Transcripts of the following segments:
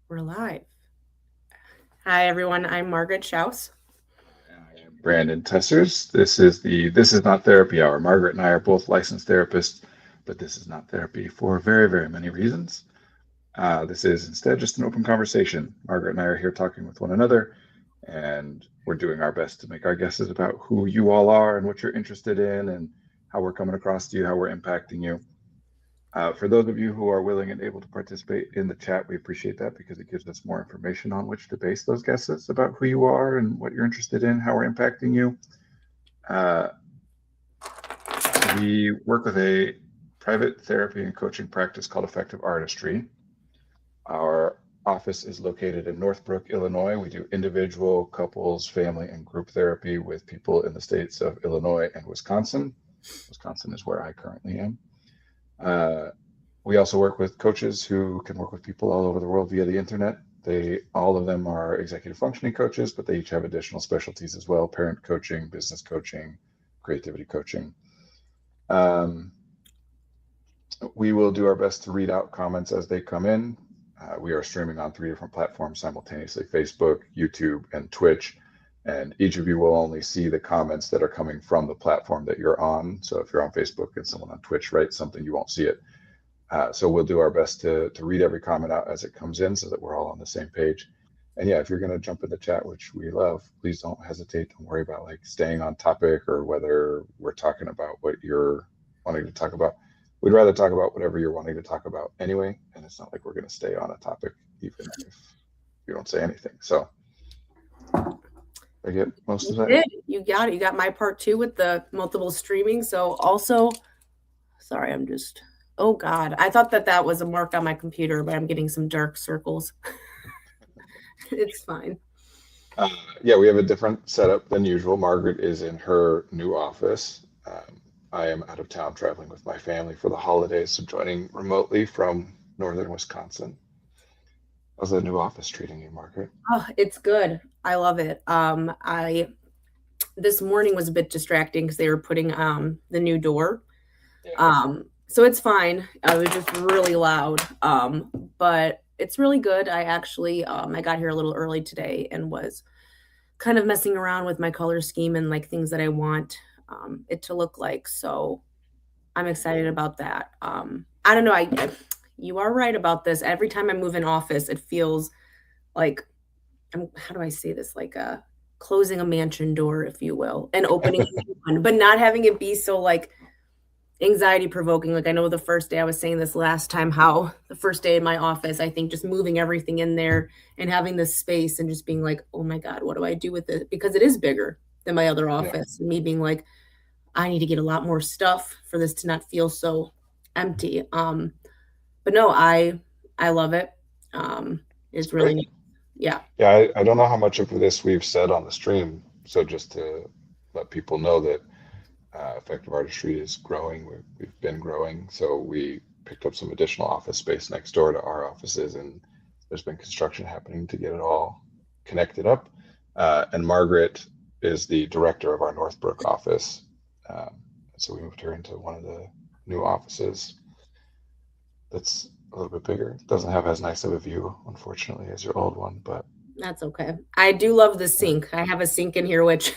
We're live. Hi, everyone. I'm Margaret Schaus. I am Brandon Tessers. This is not therapy hour. Margaret and I are both licensed therapists, but this is not therapy for very, very many reasons. This is instead just an open conversation. Margaret and I are here talking with one another, and we're doing our best to make our guesses about who you all are and what you're interested in and how we're coming across to you, how we're impacting you. For those of you who are willing and able to participate in the chat, we appreciate that because it gives us more information on which to base those guesses about who you are and what you're interested in, how we're impacting you. Uh, we work with a private therapy and coaching practice called Effective Artistry. Our office is located in Northbrook, Illinois. We do individual, couples, family, and group therapy with people in the states of Illinois and Wisconsin. Wisconsin is where I currently am. Uh, we also work with coaches who can work with people all over the world via the internet. All of them are executive functioning coaches, but they each have additional specialties as well: parent coaching, business coaching, creativity coaching. Um, we will do our best to read out comments as they come in. We are streaming on 3 different platforms simultaneously: Facebook, YouTube, and Twitch. And each of you will only see the comments that are coming from the platform that you're on. So if you're on Facebook and someone on Twitch writes something, you won't see it. So we'll do our best to read every comment out as it comes in so that we're all on the same page. And yeah, if you're going to jump in the chat, which we love, please don't hesitate. Don't worry about like staying on topic or whether we're talking about what you're wanting to talk about. We'd rather talk about whatever you're wanting to talk about anyway. And it's not like we're going to stay on a topic even if you don't say anything. So I get most You of that. did. You got it. You got my part too with the multiple streaming. So also, sorry, oh God, I thought that was a mark on my computer, but I'm getting some dark circles. It's fine. Uh, yeah, we have a different setup than usual. Margaret is in her new office. I am out of town traveling with my family for the holidays, so joining remotely from northern Wisconsin. How's the new office treating you, Margaret? Oh, it's good. I love it. I This morning was a bit distracting because they were putting the new door. Yeah. So it's fine. It was just really loud. But it's really good. I got here a little early today and was kind of messing around with my color scheme and like things that I want it to look like. So I'm excited about that. I don't know. You are right about this. Every time I move in office, it feels like how do I say this? Like closing a mansion door, if you will, and opening a new one, but not having it be so like anxiety provoking. Like I know the first day I was saying this last time, how the first day in my office, I think just moving everything in there and having this space and just being like, oh my God, what do I do with it? Because it is bigger than my other Yeah. office. And me being like, I need to get a lot more stuff for this to not feel so empty. But no, I love it. It's It's really great. neat. Yeah. Yeah, I don't know how much of this we've said on the stream. So just to let people know that Effective Artistry is growing. We've been growing. So we picked up some additional office space next door to our offices, and there's been construction happening to get it all connected up. And Margaret is the director of our Northbrook office. So we moved her into one of the new offices that's a little bit bigger. It doesn't have as nice of a view, unfortunately, as your old one, but That's okay. I do love the yeah. sink. I have a sink in here, which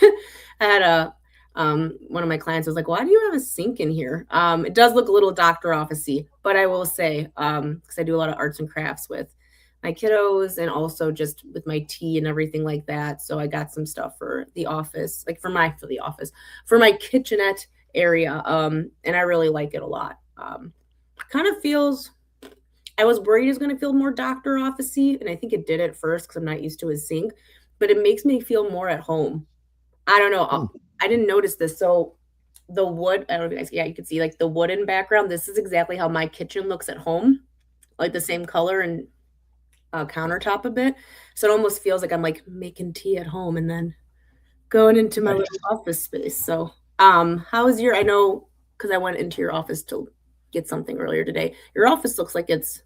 I had a one of my clients was like, "Why do you have a sink in here?" It does look a little doctor officey, but I will say, because I do a lot of arts and crafts with my kiddos and also just with my tea and everything like that. So I got some stuff for the office, like for the office, for my kitchenette area. And I really like it a lot. Kind of feels I was worried it was gonna feel more doctor officey, and I think it did at first because I'm not used to his sink, but it makes me feel more at home. I don't know. Hmm. I didn't notice this. So the wood, I don't know if you guys, yeah, you can see like the wooden background. This is exactly how my kitchen looks at home, like the same color and countertop a bit. So it almost feels like I'm like making tea at home and then going into my little Nice. office space. So, how is your? I know because I went into your office to get something earlier today. Your office looks like it's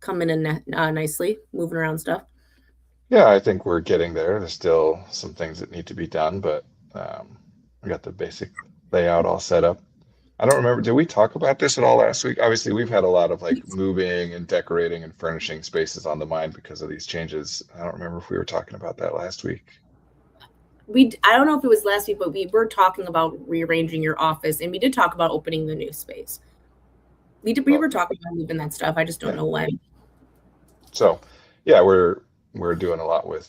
coming in nicely, moving around stuff. Yeah, I think we're getting there. There's still some things that need to be done, but we got the basic layout all set up. I don't remember. Did we talk about this at all last week? Obviously, we've had a lot of like moving and decorating and furnishing spaces on the mind because of these changes. I don't remember if we were talking about that last week. I don't know if it was last week, but we were talking about rearranging your office, and we did talk about opening the new space. We were talking about moving that stuff. I just don't know when. So, yeah, we're doing a lot with.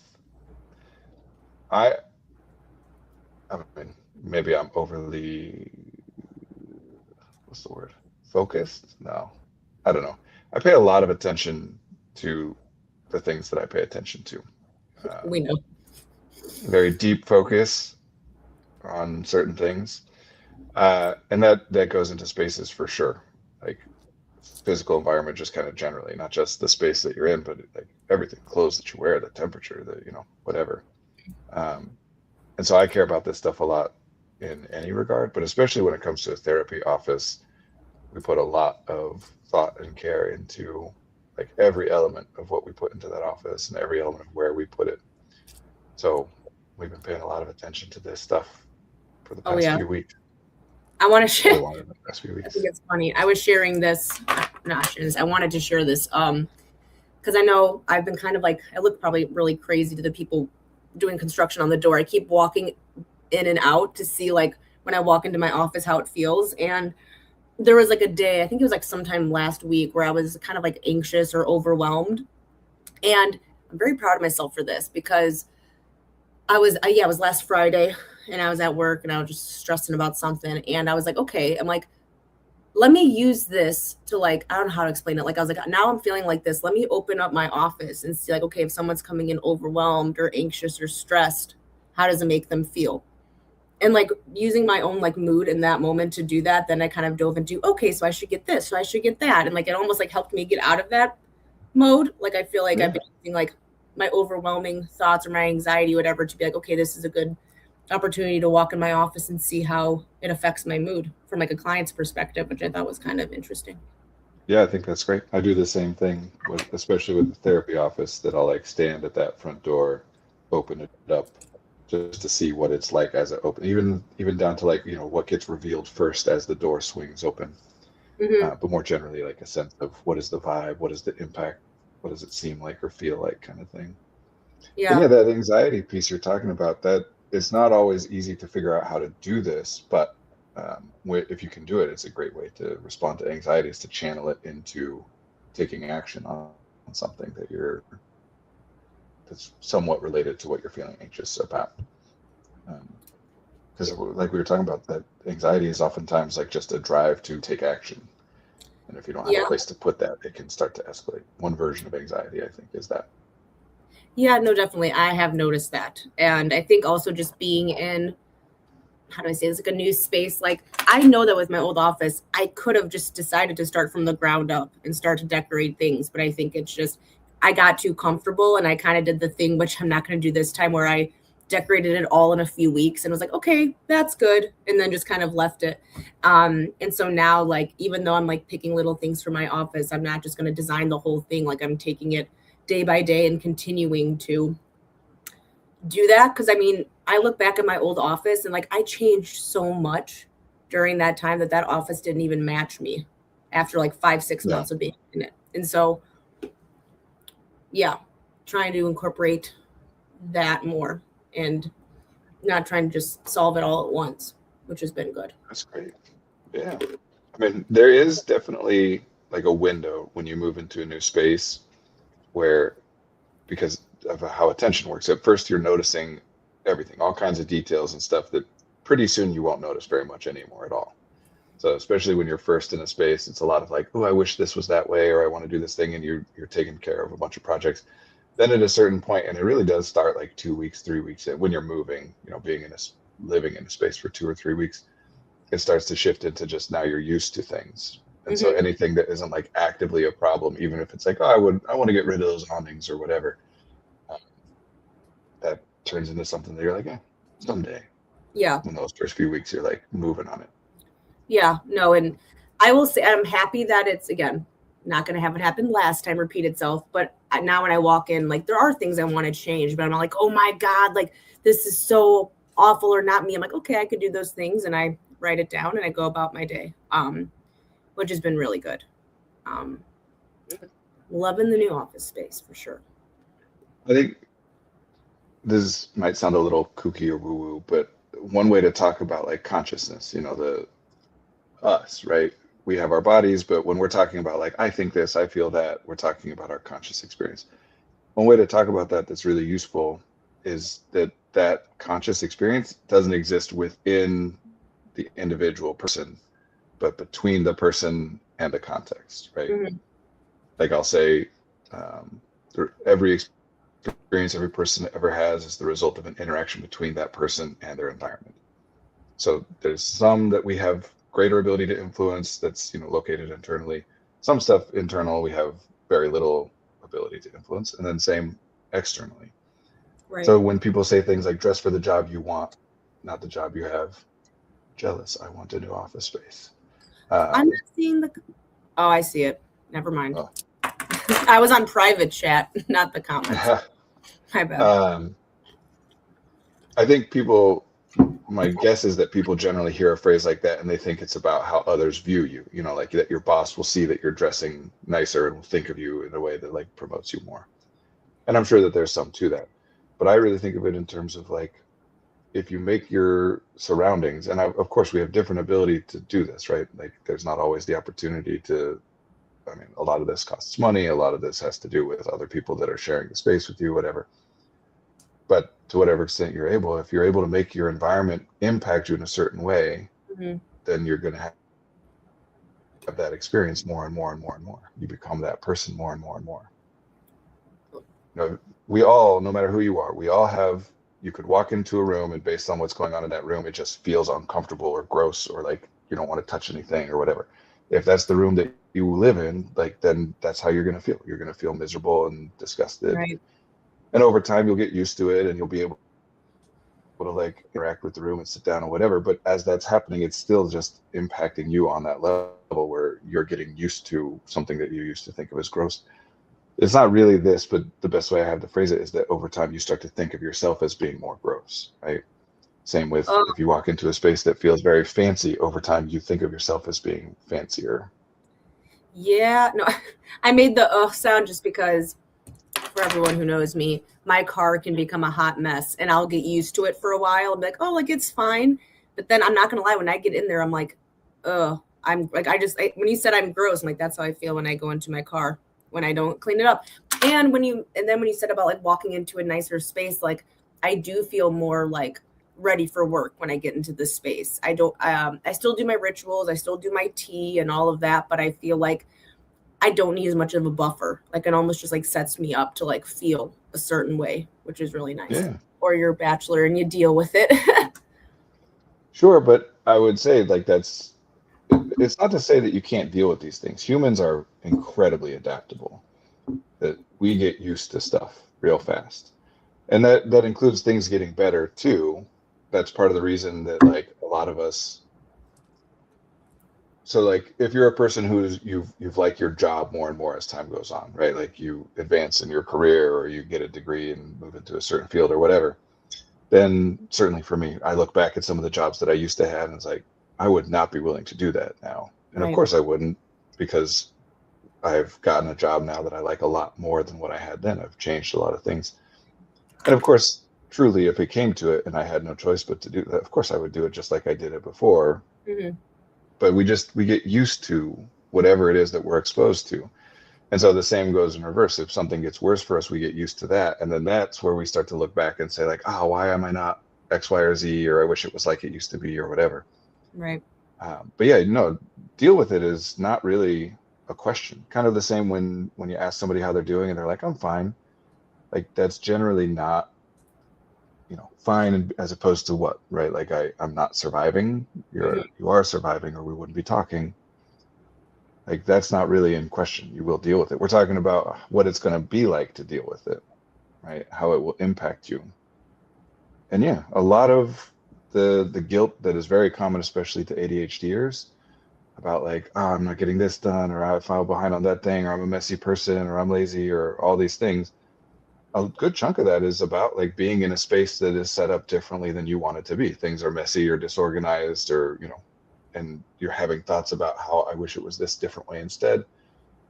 I mean, maybe I'm overly, what's the word? Focused? No, I don't know. I pay a lot of attention to the things that I pay attention to. We know. Very deep focus on certain things. And that goes into spaces for sure. Like physical environment, just kind of generally, not just the space that you're in, but like everything, clothes that you wear, the temperature, whatever. And so I care about this stuff a lot in any regard, but especially when it comes to a therapy office, we put a lot of thought and care into like every element of what we put into that office and every element of where we put it. So we've been paying a lot of attention to this stuff for the past few weeks. I want to share. Past few weeks. I think it's funny. I was sharing this. I wanted to share this because I know I've been kind of like, I look probably really crazy to the people doing construction on the door. I keep walking in and out to see like when I walk into my office how it feels. And there was like a day, I think it was like sometime last week, where I was kind of like anxious or overwhelmed. And I'm very proud of myself for this because it was last Friday and I was at work and I was just stressing about something. And I was like, okay, I'm like, let me use this to like, I don't know how to explain it. Like, I was like, now I'm feeling like this. Let me open up my office and see like, okay, if someone's coming in overwhelmed or anxious or stressed, how does it make them feel? And like using my own like mood in that moment to do that, then I kind of dove into, okay, so I should get this, so I should get that. And like, it almost like helped me get out of that mode. Like, I feel like I've been using like my overwhelming thoughts or my anxiety, whatever, to be like, okay, this is a good opportunity to walk in my office and see how it affects my mood from like a client's perspective, which I thought was kind of interesting. Yeah, I think that's great. I do the same thing, especially with the therapy office, that I'll like stand at that front door, open it up just to see what it's like as it opens, even down to like, what gets revealed first as the door swings open. Mm-hmm. But more generally, like a sense of what is the vibe, what is the impact, what does it seem like or feel like, kind of thing. Yeah. And yeah, that anxiety piece you're talking about, that it's not always easy to figure out how to do this, but if you can do it, it's a great way to respond to anxiety, is to channel it into taking action on something that's somewhat related to what you're feeling anxious about. Because like we were talking about, that anxiety is oftentimes like just a drive to take action. And if you don't have a place to put that, it can start to escalate. One version of anxiety, I think, is that. Yeah, no, definitely. I have noticed that. And I think also just being in, how do I say this, like a new space. Like, I know that with my old office, I could have just decided to start from the ground up and start to decorate things. But I think it's just, I got too comfortable and I kind of did the thing, which I'm not going to do this time, where I decorated it all in a few weeks and was like, okay, that's good. And then just kind of left it. And so now, like, even though I'm like picking little things for my office, I'm not just going to design the whole thing. Like, I'm taking it day by day and continuing to do that. Cause I mean, I look back at my old office and like I changed so much during that time that office didn't even match me after like 5-6 months of being in it. And so, yeah, trying to incorporate that more and not trying to just solve it all at once, which has been good. That's great. Yeah. I mean, there is definitely like a window when you move into a new space where, because of how attention works, at first you're noticing everything, all kinds of details and stuff that pretty soon you won't notice very much anymore at all. So especially when you're first in a space, it's a lot of like, oh, I wish this was that way, or I want to do this thing, and you're taking care of a bunch of projects. Then at a certain point, and it really does start like 2 weeks, 3 weeks in, when you're moving, living in a space for 2 or 3 weeks, it starts to shift into just, now you're used to things. And so anything that isn't like actively a problem, even if it's like, oh, I want to get rid of those awnings or whatever, that turns into something that you're like, someday. Yeah. In those first few weeks, you're like moving on it. Yeah, no. And I will say, I'm happy that it's, again, not going to have it happen last time repeat itself. But now when I walk in, like, there are things I want to change, but I'm not like, oh my God, like, this is so awful or not me. I'm like, okay, I could do those things. And I write it down, and I go about my day, which has been really good. Um, Loving the new office space for sure. I think this might sound a little kooky or woo woo, but one way to talk about like consciousness, the us, right? We have our bodies, but when we're talking about like, I think this, I feel that, we're talking about our conscious experience. One way to talk about that that's really useful is that conscious experience doesn't exist within the individual person, but between the person and the context, right? Mm-hmm. Like I'll say, um, every experience every person ever has is the result of an interaction between that person and their environment. So there's some that we have greater ability to influence that's located internally. Some stuff internal we have very little ability to influence, and then same externally. Right. So when people say things like dress for the job you want, not the job you have, jealous, I want a new office space. I'm not seeing the. Oh, I see it. Never mind. Oh. I was on private chat, not the comments. My bad. I think my guess is that people generally hear a phrase like that and they think it's about how others view you, like that your boss will see that you're dressing nicer and will think of you in a way that like promotes you more. And I'm sure that there's some to that, but I really think of it in terms of like, if you make your surroundings, and of course we have different ability to do this, right? Like there's not always the opportunity to, a lot of this costs money. A lot of this has to do with other people that are sharing the space with you, whatever. But to whatever extent you're able, if you're able to make your environment impact you in a certain way, mm-hmm. then you're going to have that experience more and more and more and more. You become that person more and more and more. We all, no matter who you are, you could walk into a room and based on what's going on in that room, it just feels uncomfortable or gross or like you don't want to touch anything or whatever. If that's the room that you live in, like then that's how you're going to feel. You're going to feel miserable and disgusted. Right. And over time, you'll get used to it and you'll be able to like interact with the room and sit down or whatever. But as that's happening, it's still just impacting you on that level where you're getting used to something that you used to think of as gross. It's not really this, but the best way I have to phrase it is that over time, you start to think of yourself as being more gross, right? Same with if you walk into a space that feels very fancy, over time, you think of yourself as being fancier. Yeah, no, I made the sound just because for everyone who knows me, my car can become a hot mess and I'll get used to it for a while. I'm like, oh, like it's fine. But then I'm not going to lie. When I get in there, I'm like, I'm like, when you said I'm gross, I'm like, that's how I feel when I go into my car, when I don't clean it up. And then when you said about like walking into a nicer space, like I do feel more like ready for work when I get into this space. I still do my rituals. I still do my tea and all of that, but I feel like I don't need as much of a buffer. Like it almost just like sets me up to like feel a certain way, which is really nice. Yeah. Or you're a bachelor and you deal with it. Sure, but I would say like it's not to say that you can't deal with these things. Humans are incredibly adaptable. That we get used to stuff real fast. And that includes things getting better too. That's part of the reason that like a lot of us. So like if you're a person you've liked your job more and more as time goes on, right? Like you advance in your career or you get a degree and move into a certain field or whatever, then certainly for me, I look back at some of the jobs that I used to have and it's like, I would not be willing to do that now. And right. Of course I wouldn't, because I've gotten a job now that I like a lot more than what I had then. I've changed a lot of things. And of course, truly, if it came to it and I had no choice but to do that, of course I would do it just like I did it before. Mm-hmm. But we get used to whatever it is that we're exposed to. And so the same goes in reverse. If something gets worse for us, we get used to that. And then that's where we start to look back and say like, oh, why am I not X, Y, or Z? Or I wish it was like it used to be or whatever. Right. But yeah, deal with it is not really a question. Kind of the same when you ask somebody how they're doing and they're like, I'm fine. Like that's generally not, fine as opposed to what, right? Like I'm not surviving. You are surviving or we wouldn't be talking. Like that's not really in question. You will deal with it. We're talking about what it's going to be like to deal with it, right? How it will impact you. And yeah, a lot of the guilt that is very common, especially to ADHDers, about like, oh, I'm not getting this done, or I fell behind on that thing, or I'm a messy person, or I'm lazy, or all these things. A good chunk of that is about like being in a space that is set up differently than you want it to be. Things are messy or disorganized or, and you're having thoughts about how I wish it was this different way instead,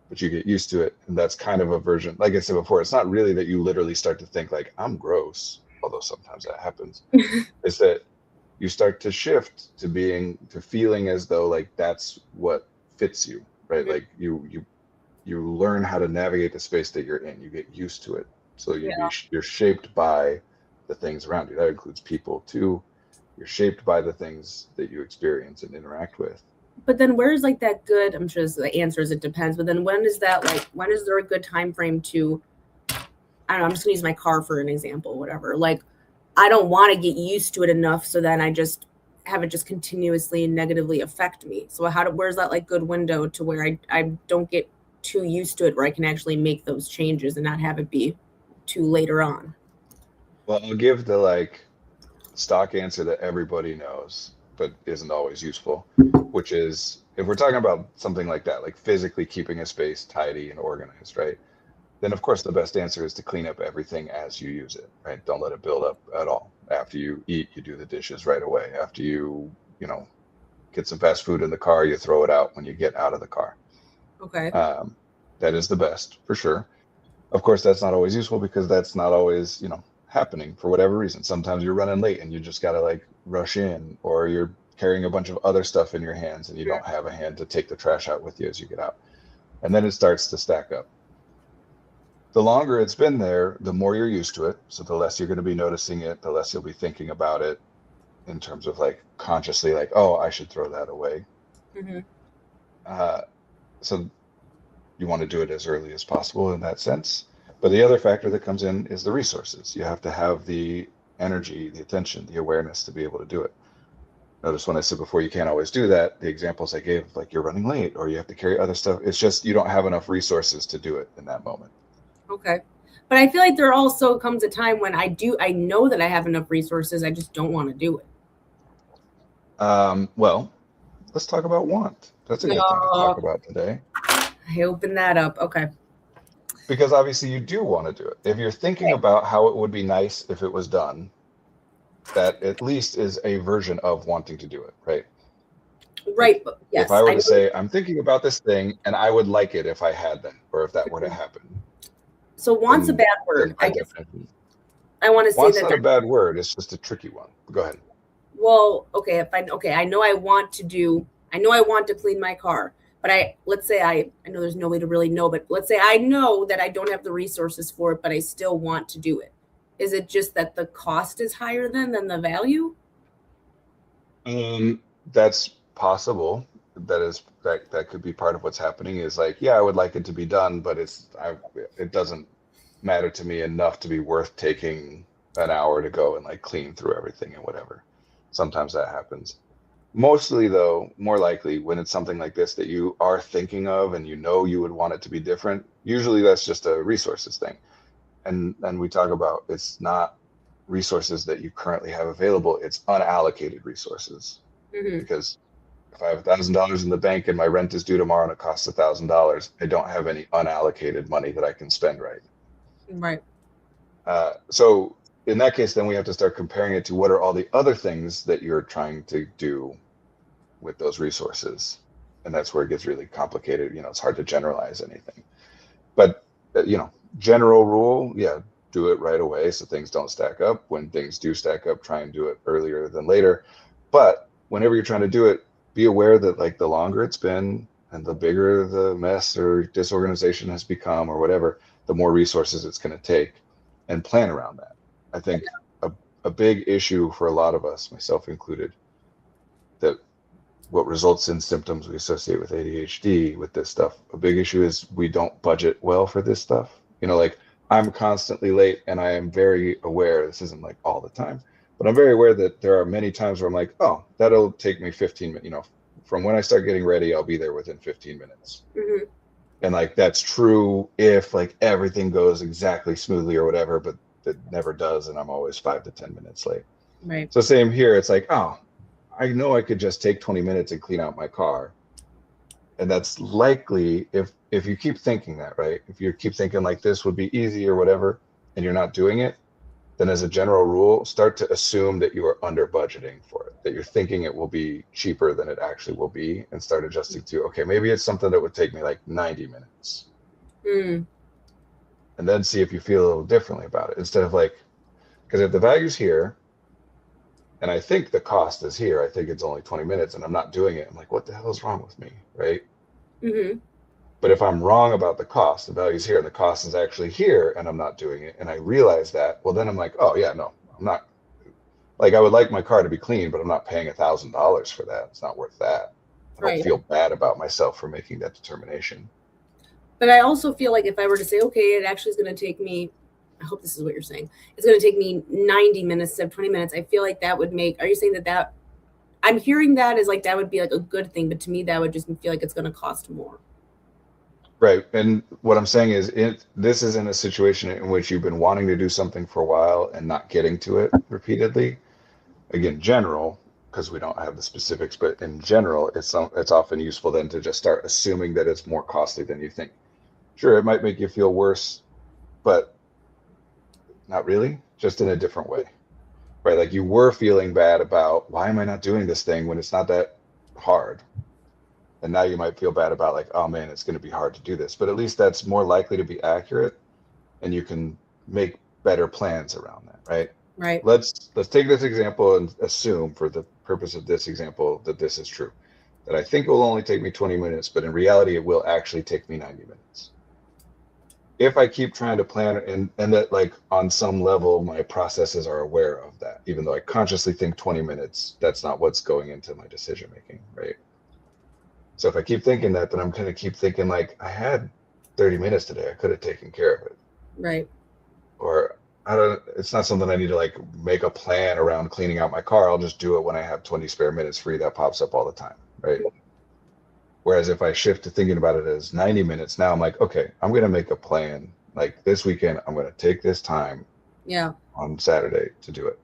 but you get used to it. And that's kind of a version, like I said before, it's not really that you literally start to think like I'm gross, although sometimes that happens. It's that you start to shift to feeling as though like that's what fits you, right? Like you learn how to navigate the space that you're in. You get used to it. So you're shaped by the things around you. That includes people too. You're shaped by the things that you experience and interact with. But then where's like that good, I'm sure the answer is it depends, but then when is there a good time frame to, I don't know, I'm just gonna use my car for an example, whatever. Like I don't want to get used to it enough so then I just have it just continuously negatively affect me. So where's that like good window to where I don't get too used to it, where I can actually make those changes and not have it be too later on? Well, I'll give the like stock answer that everybody knows, but isn't always useful, which is if we're talking about something like that, like physically keeping a space tidy and organized, right? Then of course the best answer is to clean up everything as you use it, right? Don't let it build up at all. After you eat, you do the dishes right away. After you get some fast food in the car, you throw it out when you get out of the car. Okay. That is the best for sure. Of course, that's not always useful because that's not always, happening for whatever reason. Sometimes you're running late and you just got to like rush in, or you're carrying a bunch of other stuff in your hands and you don't have a hand to take the trash out with you as you get out. And then it starts to stack up. The longer it's been there, the more you're used to it. So the less you're going to be noticing it, the less you'll be thinking about it in terms of like consciously like, oh, I should throw that away. So you want to do it as early as possible in that sense. But the other factor that comes in is the resources. You have to have the energy, the attention, the awareness to be able to do it. Notice when I said before, you can't always do that. The examples I gave, like you're running late or you have to carry other stuff. It's just you don't have enough resources to do it in that moment. Okay. But I feel like there also comes a time when I know that I have enough resources. I just don't want to do it. Well, let's talk about want. That's a good thing to talk about today. I opened that up. Okay. Because obviously you do want to do it. If you're thinking about how it would be nice if it was done, that at least is a version of wanting to do it, right? Right. Yes. If I were to say, I'm thinking about this thing and I would like it if I had that, or if that were to happen. So want's a bad word. I guess I want to say want's that not a bad word. It's just a tricky one. Go ahead. Well, okay. I know I want to clean my car. But let's say I know there's no way to really know, but let's say I know that I don't have the resources for it, but I still want to do it. Is it just that the cost is higher than the value? That's possible. That could be part of what's happening is like, yeah, I would like it to be done, but it doesn't matter to me enough to be worth taking an hour to go and like clean through everything and whatever. Sometimes that happens. Mostly though, more likely when it's something like this that you are thinking of and you would want it to be different, usually that's just a resources thing. And we talk about it's not resources that you currently have available, it's unallocated resources. Because if I have $1,000 in the bank and my rent is due tomorrow and it costs $1,000, I don't have any unallocated money that I can spend right. Right. So in that case, then we have to start comparing it to what are all the other things that you're trying to do with those resources. And that's where it gets really complicated. It's hard to generalize anything. But, general rule, yeah, do it right away so things don't stack up. When things do stack up, try and do it earlier than later. But whenever you're trying to do it, be aware that like the longer it's been and the bigger the mess or disorganization has become or whatever, the more resources it's going to take, and plan around that. I think a big issue for a lot of us, myself included, that what results in symptoms we associate with ADHD with this stuff, a big issue is we don't budget well for this stuff. Like I'm constantly late and I am very aware, this isn't like all the time, but I'm very aware that there are many times where I'm like, oh, that'll take me 15 minutes, from when I start getting ready, I'll be there within 15 minutes. And like, that's true if like everything goes exactly smoothly or whatever, but it never does. And I'm always 5 to 10 minutes late. Right. So same here. It's like, oh, I know I could just take 20 minutes and clean out my car. And that's likely if you keep thinking that, right? If you keep thinking like this would be easy or whatever, and you're not doing it, then as a general rule, start to assume that you are under budgeting for it. that you're thinking it will be cheaper than it actually will be, and start adjusting to, okay, maybe it's something that would take me like 90 minutes. Mm. And then see if you feel a little differently about it, instead of like, because if the value's here and I think the cost is here, I think it's only 20 minutes and I'm not doing it, I'm like, what the hell is wrong with me, right? Mm-hmm. But if I'm wrong about the cost, the value's here and the cost is actually here and I'm not doing it, and I realize that, well, then I'm like, oh yeah, no, I'm not. Like, I would like my car to be clean, but I'm not paying $1,000 for that. It's not worth that. I don't Right. feel bad about myself for making that determination. But I also feel like if I were to say, okay, it actually is going to take me, I hope this is what you're saying, it's going to take me 90 minutes instead of 20 minutes, I feel like that would make, are you saying that I'm hearing that as like that would be like a good thing, but to me that would just feel like it's going to cost more. Right. And what I'm saying is, this is in a situation in which you've been wanting to do something for a while and not getting to it repeatedly. Again, general, because we don't have the specifics, but in general, it's often useful then to just start assuming that it's more costly than you think. Sure, it might make you feel worse, but not really, just in a different way. Right? Like, you were feeling bad about, why am I not doing this thing when it's not that hard? And now you might feel bad about, like, oh man, it's going to be hard to do this, but at least that's more likely to be accurate, and you can make better plans around that, right? Right. Let's take this example and assume, for the purpose of this example, that this is true, that I think it will only take me 20 minutes, but in reality it will actually take me 90 minutes. If I keep trying to plan, and that, like, on some level my processes are aware of that, even though I consciously think 20 minutes, that's not what's going into my decision making, right? So if I keep thinking that, then I'm going to keep thinking, like, I had 30 minutes today, I could have taken care of it. Right. Or it's not something I need to, like, make a plan around cleaning out my car. I'll just do it when I have 20 spare minutes free. That pops up all the time, right? Whereas if I shift to thinking about it as 90 minutes, now I'm like, okay, I'm going to make a plan. Like, this weekend, I'm going to take this time on Saturday to do it.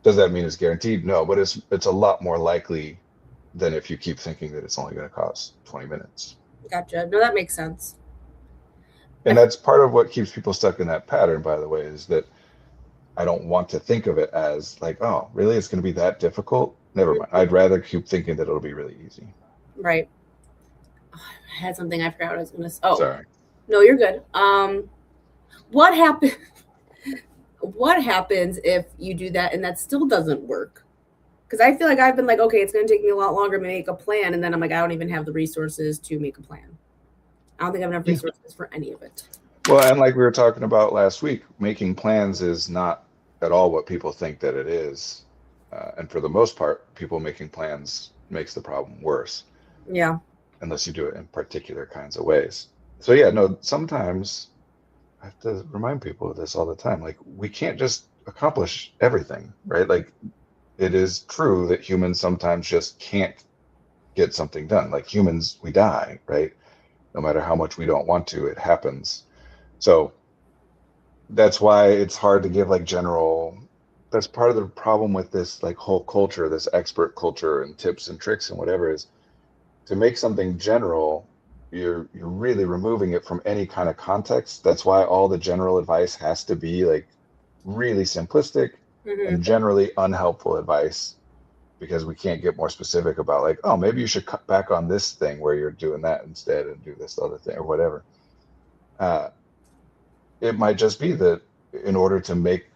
Does that mean it's guaranteed? No, but it's a lot more likely than if you keep thinking that it's only going to cost 20 minutes. Gotcha. No, that makes sense. And that's part of what keeps people stuck in that pattern, by the way, is that I don't want to think of it as like, oh, really? It's going to be that difficult? Never mind. I'd rather keep thinking that it'll be really easy. Right. Oh, I had something, I forgot what I was going to say. Oh, sorry. No, you're good. What happens? What happens if you do that and that still doesn't work? Because I feel like I've been like, okay, it's going to take me a lot longer to make a plan, and then I'm like, I don't even have the resources to make a plan. I don't think I have enough resources for any of it. Well, and like we were talking about last week, making plans is not at all what people think that it is. And for the most part, people making plans makes the problem worse. Yeah. Unless you do it in particular kinds of ways. So yeah, no, sometimes I have to remind people of this all the time. Like, we can't just accomplish everything, right? Like, it is true that humans sometimes just can't get something done. Like, humans, we die, right? No matter how much we don't want to, it happens. So that's why it's hard to give like general, that's part of the problem with this like whole culture, this expert culture and tips and tricks and whatever, is to make something general, you're really removing it from any kind of context. That's why all the general advice has to be like really simplistic and generally unhelpful advice, because we can't get more specific about like, oh, maybe you should cut back on this thing where you're doing that instead and do this other thing or whatever. It might just be that in order to make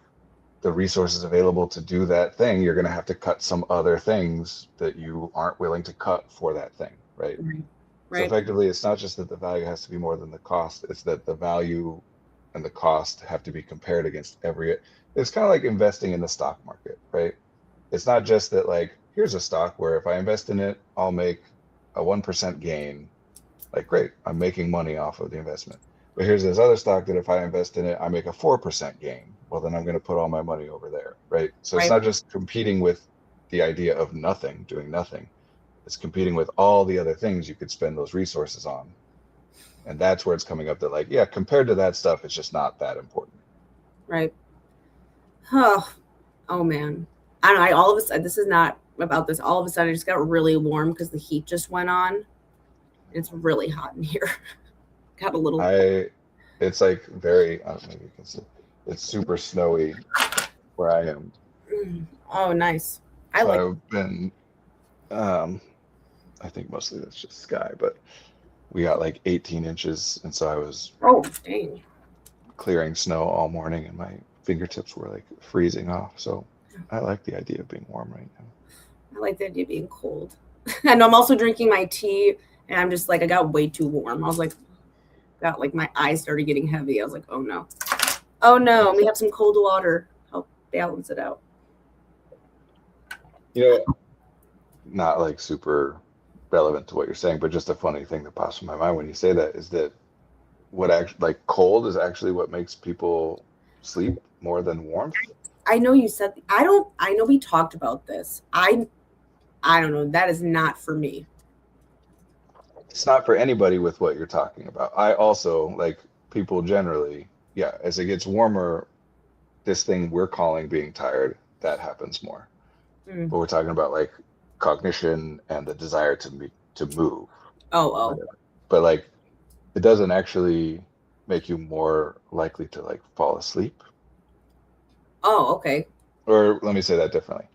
the resources available to do that thing, you're going to have to cut some other things that you aren't willing to cut for that thing, right? So effectively, it's not just that the value has to be more than the cost, it's that the value and the cost have to be compared against it's kind of like investing in the stock market, right? It's not just that like, here's a stock where if I invest in it, I'll make a 1% gain. Like, great, I'm making money off of the investment. But here's this other stock that if I invest in it, I make a 4% gain. Well, then I'm going to put all my money over there, right? So it's not just competing with the idea of nothing, doing nothing. It's competing with all the other things you could spend those resources on. And that's where it's coming up that like, yeah, compared to that stuff, it's just not that important. Right. Oh man. I don't know. All of a sudden, this is not about this. All of a sudden, I just got really warm because the heat just went on. It's really hot in here. Got a little. It's like very, I don't know if you can see, it's super snowy where I am. Oh, nice. I like. I've been, I think mostly that's just sky, but we got like 18 inches, and so I was Oh, dang. clearing snow all morning, and my fingertips were like freezing off. So I like the idea of being warm right now. I like the idea of being cold. And I'm also drinking my tea, and I'm just like, I got way too warm. I was like, got like my eyes started getting heavy. I was like, oh no. Oh no, we have some cold water. Help balance it out. You know, not like super relevant to what you're saying, but just a funny thing that pops in my mind when you say that is that what actually like cold is actually what makes people sleep more than warmth. I know you said I know we talked about this. I don't know. That is not for me. It's not for anybody with what you're talking about. I also like people generally, yeah, as it gets warmer, this thing we're calling being tired, that happens more. Mm. But we're talking about like cognition and the desire to move, Oh. whatever. But like it doesn't actually make you more likely to like fall asleep. Oh, okay. Or let me say that differently.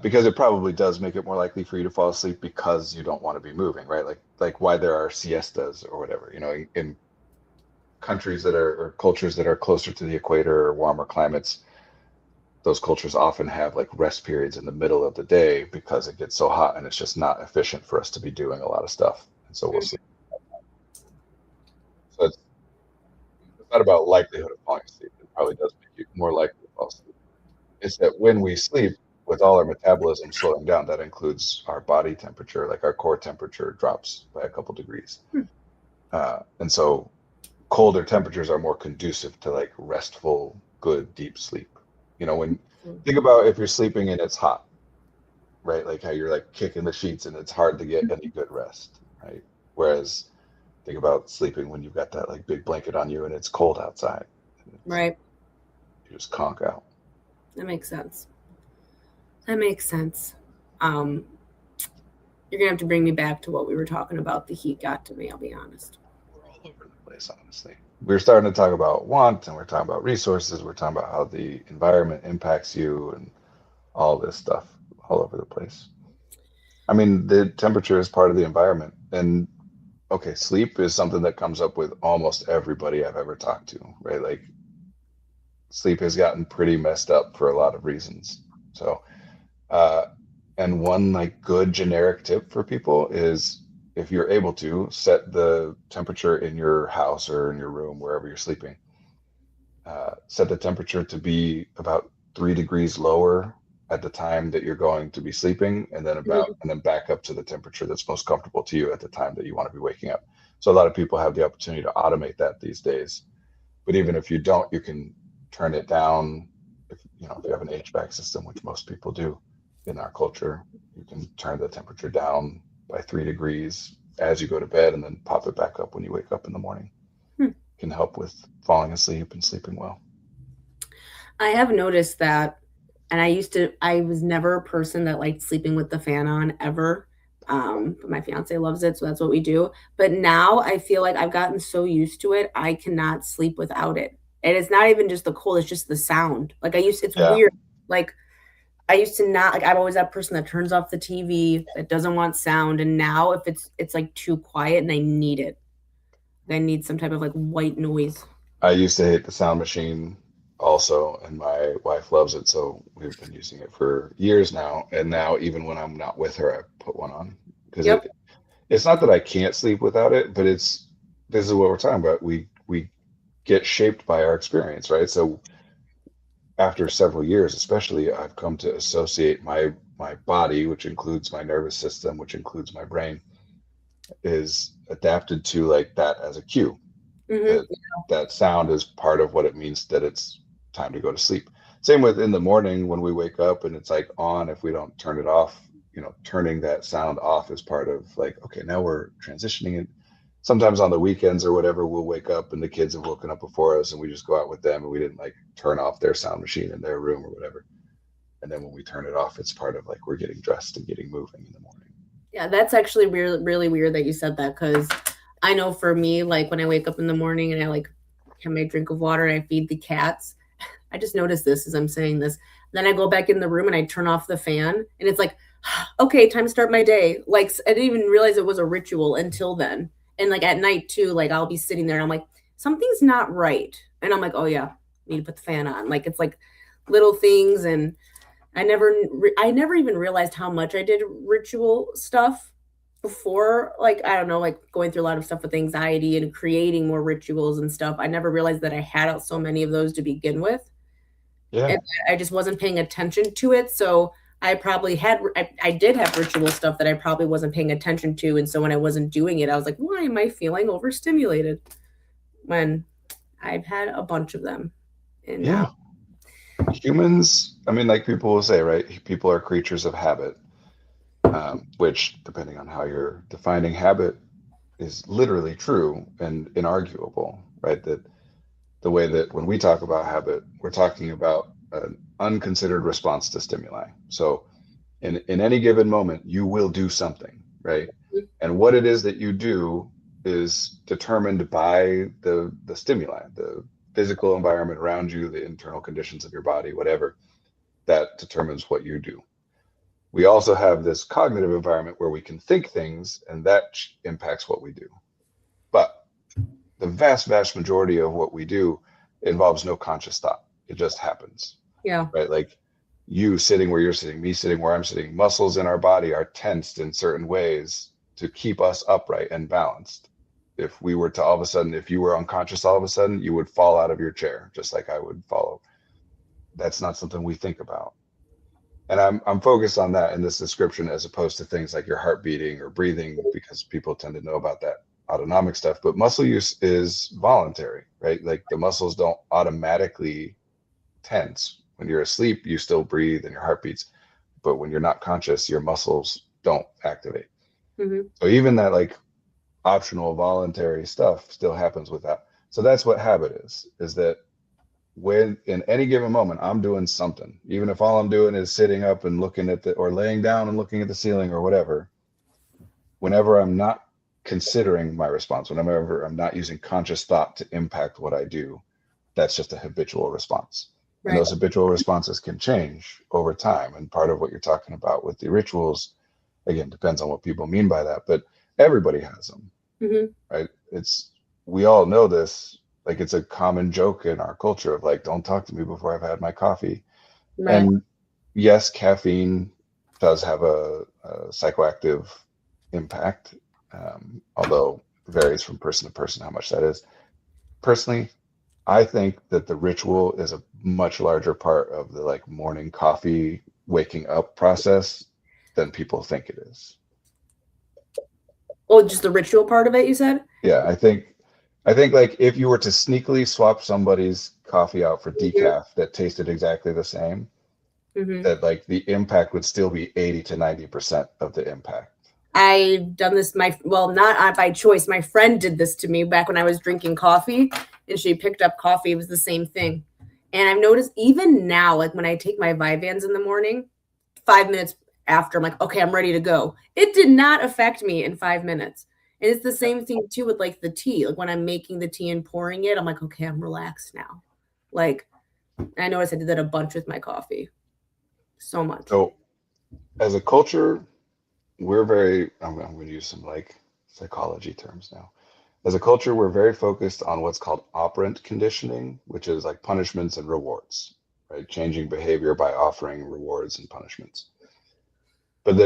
Because it probably does make it more likely for you to fall asleep because you don't want to be moving, right? Like why there are siestas or whatever, in countries that are or cultures that are closer to the equator or warmer climates, those cultures often have like rest periods in the middle of the day because it gets so hot and it's just not efficient for us to be doing a lot of stuff. And so we'll Mm. sleep. So it's not about likelihood of falling asleep. It probably does make you more likely to fall asleep. It's that when we sleep, with all our metabolism slowing down, that includes our body temperature, like our core temperature drops by a couple degrees. Hmm. And so colder temperatures are more conducive to like restful, good, deep sleep. When think about if you're sleeping and it's hot, right? Like how you're like kicking the sheets and it's hard to get any good rest, right? Whereas think about sleeping when you've got that like big blanket on you and it's cold outside. Right. You just conk out. That makes sense. That makes sense. Um, you're gonna have to bring me back to what we were talking about. The heat got to me. I'll be honest. We're all over the place, honestly. We're starting to talk about want and we're talking about resources. We're talking about how the environment impacts you and all this stuff all over the place. I mean, the temperature is part of the environment. And okay, sleep is something that comes up with almost everybody I've ever talked to, right? Like sleep has gotten pretty messed up for a lot of reasons. So, uh, and one like good generic tip for people is if you're able to set the temperature in your house or in your room, wherever you're sleeping, set the temperature to be about 3 degrees lower at the time that you're going to be sleeping, and then Mhm. back up to the temperature that's most comfortable to you at the time that you want to be waking up. So a lot of people have the opportunity to automate that these days. But even if you don't, you can turn it down. If you have an HVAC system, which most people do in our culture, you can turn the temperature down by 3 degrees as you go to bed, and then pop it back up when you wake up in the morning. Hmm. Can help with falling asleep and sleeping well. I have noticed that, and I was never a person that liked sleeping with the fan on ever. But my fiance loves it, so that's what we do. But now I feel like I've gotten so used to it, I cannot sleep without it. And it's not even just the cold, it's just the sound. It's Yeah, weird. Like, I used to not, like, I'm always that person that turns off the TV, that doesn't want sound. And now if it's like too quiet and I need it, I need some type of like white noise. I used to hate the sound machine also, and my wife loves it, so we've been using it for years now. And now, even when I'm not with her, I put one on because Yep. it's not that I can't sleep without it, but this is what we're talking about. We get shaped by our experience, right? So after several years, especially, I've come to associate my body, which includes my nervous system, which includes my brain, is adapted to like that as a cue. Hmm. That that sound is part of what it means that it's time to go to sleep. Same with in the morning when we wake up and it's like on, if we don't turn it off, turning that sound off is part of like, okay, now we're transitioning it. Sometimes on the weekends or whatever, we'll wake up and the kids have woken up before us and we just go out with them and we didn't like turn off their sound machine in their room or whatever. And then when we turn it off, it's part of like we're getting dressed and getting moving in the morning. Yeah, that's actually weird, really weird that you said that because I know for me, like when I wake up in the morning and I like have my drink of water and I feed the cats, I just noticed this as I'm saying this. Then I go back in the room and I turn off the fan, and it's like, okay, time to start my day. Like I didn't even realize it was a ritual until then. And like at night too, like I'll be sitting there and I'm like, something's not right. And I'm like, oh yeah, need to put the fan on. Like it's like little things. And I never even realized how much I did ritual stuff before. Like I don't know, like going through a lot of stuff with anxiety and creating more rituals and stuff. I never realized that I had out so many of those to begin with, Yeah. and I just wasn't paying attention to it. So I probably I did have ritual stuff that I probably wasn't paying attention to. And so when I wasn't doing it, I was like, why am I feeling overstimulated? When I've had a bunch of them. And now, Yeah. Humans, I mean, like people will say, right? People are creatures of habit, which, depending on how you're defining habit, is literally true and inarguable, right? That the way that when we talk about habit, we're talking about an unconsidered response to stimuli. So in any given moment, you will do something, right? And what it is that you do is determined by the stimuli, the physical environment around you, the internal conditions of your body, whatever, that determines what you do. We also have this cognitive environment where we can think things, and that impacts what we do. But the vast majority of what we do involves no conscious thought. It just happens, yeah. right? Like you sitting where you're sitting, me sitting where I'm sitting, muscles in our body are tensed in certain ways to keep us upright and balanced. If we were to all of a sudden, if you were unconscious all of a sudden, you would fall out of your chair, just like I would follow. That's not something we think about. And I'm focused on that in this description as opposed to things like your heart beating or breathing, because people tend to know about that autonomic stuff. But muscle use is voluntary, right? Like the muscles don't automatically tense. When you're asleep, you still breathe and your heart beats. But when you're not conscious, your muscles don't activate. Mm-hmm. So even that like optional voluntary stuff still happens with that. So that's what habit is that when in any given moment I'm doing something, even if all I'm doing is sitting up and looking at the or laying down and looking at the ceiling or whatever, whenever I'm not considering my response, whenever I'm not using conscious thought to impact what I do, that's just a habitual response. And Right. those habitual responses can change over time. And part of what you're talking about with the rituals, again, depends on what people mean by that, but everybody has them, Mm-hmm. right? We all know this. Like it's a common joke in our culture of like, don't talk to me before I've had my coffee. Right. And yes, caffeine does have a psychoactive impact, although it varies from person to person how much that is. Personally, I think that the ritual is a much larger part of the like morning coffee waking up process than people think it is. Oh, just the ritual part of it, you said? Yeah, I think like if you were to sneakily swap somebody's coffee out for decaf that tasted exactly the same, Mm-hmm. that like the impact would still be 80 to 90% of the impact. I've done this not by choice. My friend did this to me back when I was drinking coffee, and she picked up coffee. It was the same thing. And I've noticed even now, like when I take my Vyvanse in the morning, 5 minutes after, I'm like, okay, I'm ready to go. It did not affect me in 5 minutes. And it's the same thing too with like the tea. Like when I'm making the tea and pouring it, I'm like, okay, I'm relaxed now. Like I noticed I did that a bunch with my coffee. So much. So as a culture, I'm going to use some like psychology terms now. As a culture, we're very focused on what's called operant conditioning, which is like punishments and rewards, right? Changing behavior by offering rewards and punishments. But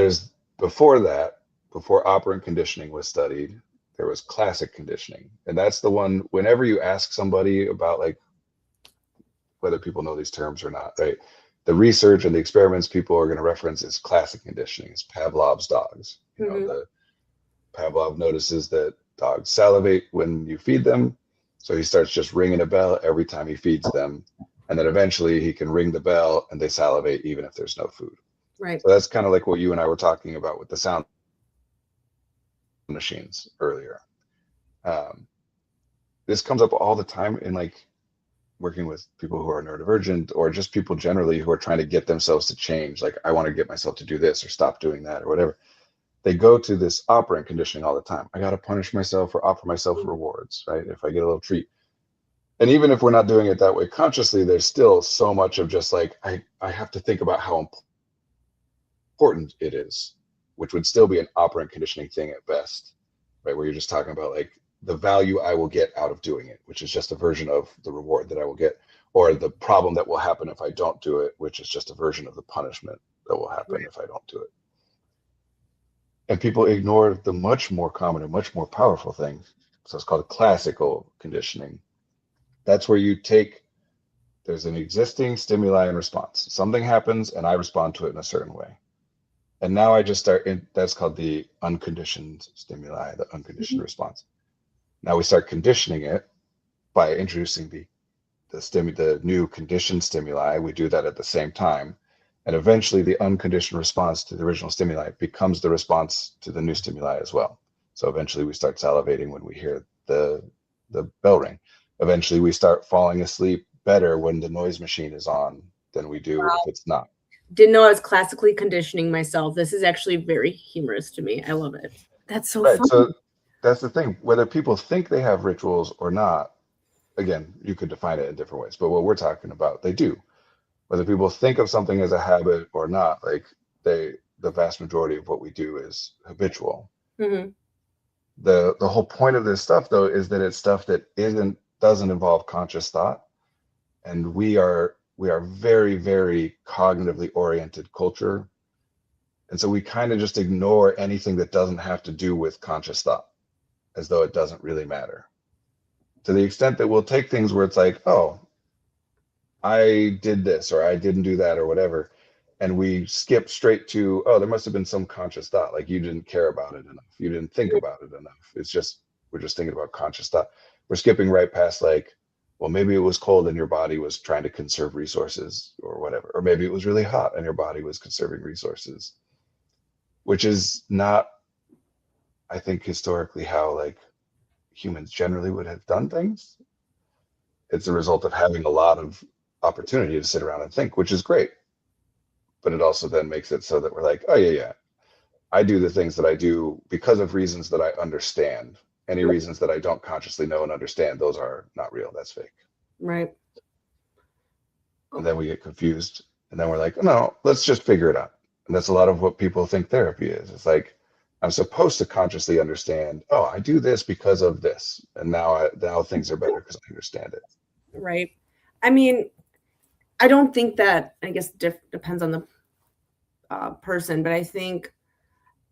before that, before operant conditioning was studied, there was classic conditioning. And that's the one, whenever you ask somebody about like whether people know these terms or not, right? The research and the experiments people are going to reference is classic conditioning. It's Pavlov's dogs. Mm-hmm. The Pavlov notices that dogs salivate when you feed them, so he starts just ringing a bell every time he feeds them, and then eventually he can ring the bell and they salivate even if there's no food. Right. So that's kind of like what you and I were talking about with the sound machines earlier. This comes up all the time in like working with people who are neurodivergent or just people generally who are trying to get themselves to change. Like, I want to get myself to do this or stop doing that or whatever. They go to this operant conditioning all the time. I got to punish myself or offer myself rewards, right? If I get a little treat. And even if we're not doing it that way consciously, there's still so much of just like, I have to think about how important it is, which would still be an operant conditioning thing at best, right? Where you're just talking about like the value I will get out of doing it, which is just a version of the reward that I will get, or the problem that will happen if I don't do it, which is just a version of the punishment that will happen if I don't do it. And people ignore the much more common and much more powerful thing. So it's called classical conditioning. That's where you take, there's an existing stimuli and response. Something happens and I respond to it in a certain way. And now I just start in, that's called the unconditioned stimuli, the unconditioned response. Now we start conditioning it by introducing the new conditioned stimuli. We do that at the same time. And eventually the unconditioned response to the original stimuli becomes the response to the new stimuli as well. So eventually we start salivating when we hear the bell ring. Eventually we start falling asleep better when the noise machine is on than we do if it's not. Didn't know I was classically conditioning myself. This is actually very humorous to me. I love it. That's so Right. fun. So that's the thing. Whether people think they have rituals or not, again, you could define it in different ways. But what we're talking about, they do. Whether people think of something as a habit or not, like the vast majority of what we do is habitual. Mm-hmm. The whole point of this stuff though is that it's stuff that doesn't involve conscious thought. And we are very, very cognitively oriented culture. And so we kind of just ignore anything that doesn't have to do with conscious thought, as though it doesn't really matter. To the extent that we'll take things where it's like, oh, I did this or I didn't do that or whatever, and we skip straight to, oh, there must have been some conscious thought, like you didn't care about it enough, you didn't think about it enough. It's just, we're just thinking about conscious thought. We're skipping right past like, well, maybe it was cold and your body was trying to conserve resources or whatever, or maybe it was really hot and your body was conserving resources, which is not, I think, historically how like humans generally would have done things. It's a result of having a lot of opportunity to sit around and think, which is great. But it also then makes it so that we're like, oh yeah, I do the things that I do because of reasons that I understand. Any reasons that I don't consciously know and understand, those are not real. That's fake. Right. And then we get confused. And then we're like, no, let's just figure it out. And that's a lot of what people think therapy is. It's like, I'm supposed to consciously understand, oh, I do this because of this. And now things are better because I understand it. Right. I mean, I don't think that, I guess, depends on the person, but I think,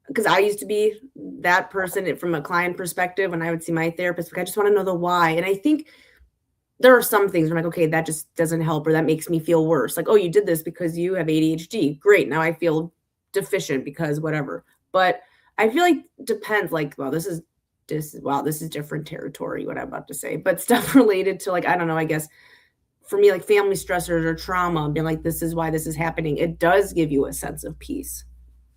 because I used to be that person from a client perspective when I would see my therapist, like, I just want to know the why. And I think there are some things where I'm like, okay, that just doesn't help, or that makes me feel worse. Like, oh, you did this because you have ADHD. Great. Now I feel deficient because whatever. But I feel like depends, like, well, this is different territory, what I'm about to say, but stuff related to, like, I don't know, I guess for me, like family stressors or trauma, being like, this is why this is happening. It does give you a sense of peace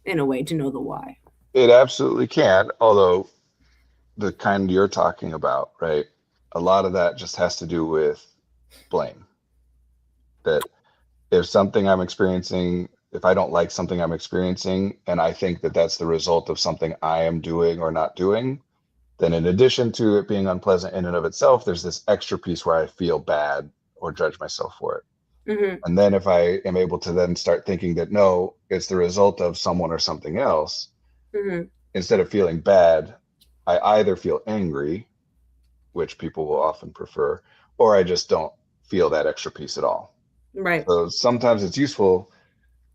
in a way to know the why. It absolutely can. Although the kind you're talking about, right? A lot of that just has to do with blame. That if something I'm experiencing, if I don't like something I'm experiencing, and I think that that's the result of something I am doing or not doing, then in addition to it being unpleasant in and of itself, there's this extra piece where I feel bad or judge myself for it. Mm-hmm. And then if I am able to then start thinking that, no, it's the result of someone or something else, Mm-hmm. instead of feeling bad, I either feel angry, which people will often prefer, or I just don't feel that extra piece at all. Right. So sometimes it's useful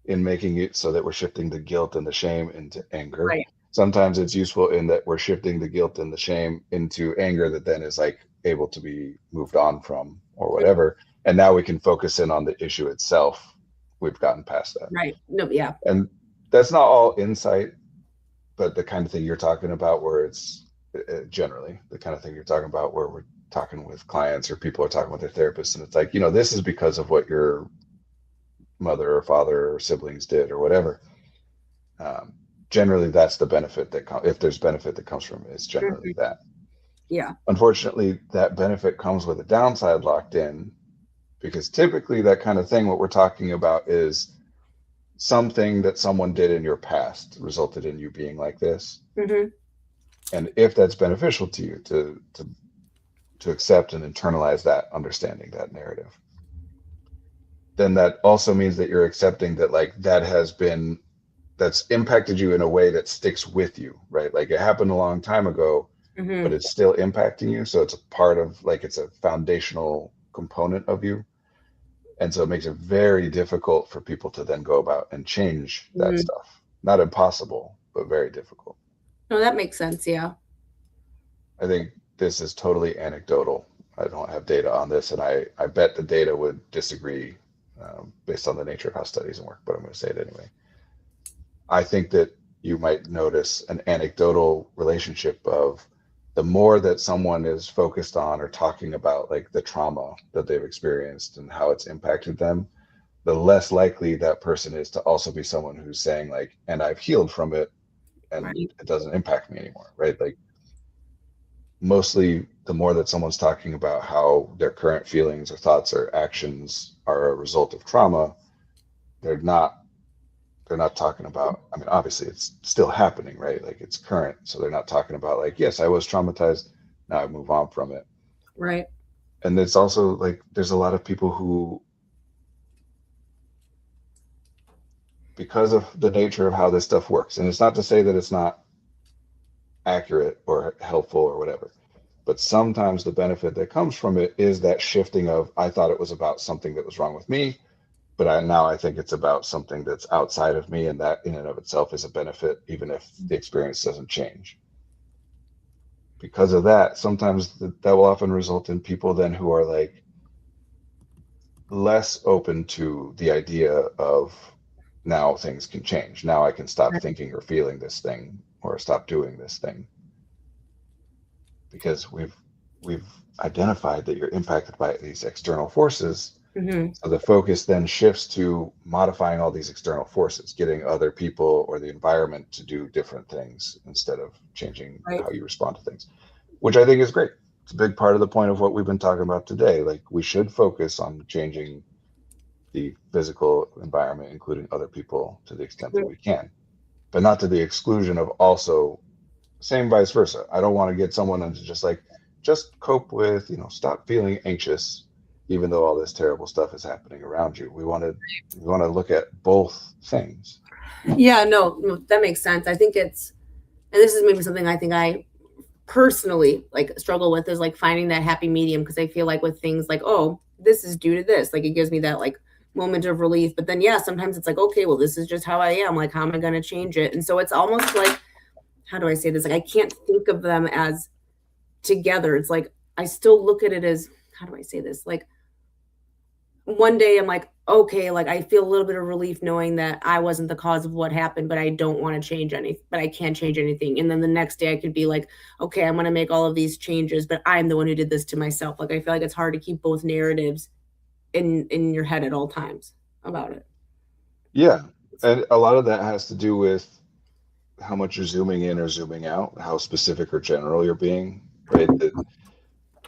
in making it so that we're shifting the guilt and the shame into anger. Right. Sometimes it's useful in that we're shifting the guilt and the shame into anger that then is like able to be moved on from or whatever. And now we can focus in on the issue itself. We've gotten past that. Right. No, yeah. And that's not all insight, but the kind of thing you're talking about where it's generally the kind of thing you're talking about where we're talking with clients or people are talking with their therapists and it's like, you know, this is because of what your mother or father or siblings did or whatever. Generally, that's the benefit that if there's benefit that comes from it, it's generally that. Yeah. Unfortunately, that benefit comes with a downside locked in, because typically that kind of thing, what we're talking about is something that someone did in your past resulted in you being like this. Mm-hmm. And if that's beneficial to you to to accept and internalize that understanding, that narrative, then that also means that you're accepting that like that's impacted you in a way that sticks with you, right? Like it happened a long time ago, but Hmm. it's still impacting you. So it's a part of like it's a foundational component of you. And so it makes it very difficult for people to then go about and change that Hmm. stuff. Not impossible, but very difficult. No, that makes sense. Yeah. I think this is totally anecdotal. I don't have data on this, and I bet the data would disagree based on the nature of how studies work, but I'm going to say it anyway. I think that you might notice an anecdotal relationship of the more that someone is focused on or talking about like the trauma that they've experienced and how it's impacted them, the less likely that person is to also be someone who's saying like, and I've healed from it and Right. it doesn't impact me anymore, right? Like mostly the more that someone's talking about how their current feelings or thoughts or actions are a result of trauma, they're not they're not talking about, I mean, obviously it's still happening, right? Like it's current. So they're not talking about like, yes, I was traumatized. Now I move on from it. Right. And it's also like there's a lot of people who, because of the nature of how this stuff works, and it's not to say that it's not accurate or helpful or whatever, but sometimes the benefit that comes from it is that shifting of I thought it was about something that was wrong with me, but now I think it's about something that's outside of me, and that in and of itself is a benefit, even if the experience doesn't change. Because of that, sometimes that will often result in people then who are like less open to the idea of now things can change. Now I can stop Right. thinking or feeling this thing or stop doing this thing because we've identified that you're impacted by these external forces. Hmm. So the focus then shifts to modifying all these external forces, getting other people or the environment to do different things instead of changing Right. how you respond to things, which I think is great. It's a big part of the point of what we've been talking about today. Like we should focus on changing the physical environment, including other people, to the extent that Mhm. we can, but not to the exclusion of also same vice versa. I don't want to get someone into just like just cope with, stop feeling anxious, even though all this terrible stuff is happening around you. We want to look at both things. Yeah. No, no, that makes sense. I think and this is maybe something I think I personally like struggle with is like finding that happy medium because I feel like with things like, oh, this is due to this, like it gives me that like moment of relief. But then, yeah, sometimes it's like, okay, well, this is just how I am. Like, how am I going to change it? And so it's almost like, how do I say this? Like, I can't think of them as together. It's like, I still look at it as, how do I say this? Like, one day I'm like, okay, like I feel a little bit of relief knowing that I wasn't the cause of what happened, but I don't want to change anything, but I can't change anything. And then the next day I could be like, okay, I'm going to make all of these changes, but I'm the one who did this to myself. Like I feel like it's hard to keep both narratives in your head at all times about it. Yeah. And a lot of that has to do with how much you're zooming in or zooming out, how specific or general you're being, right? That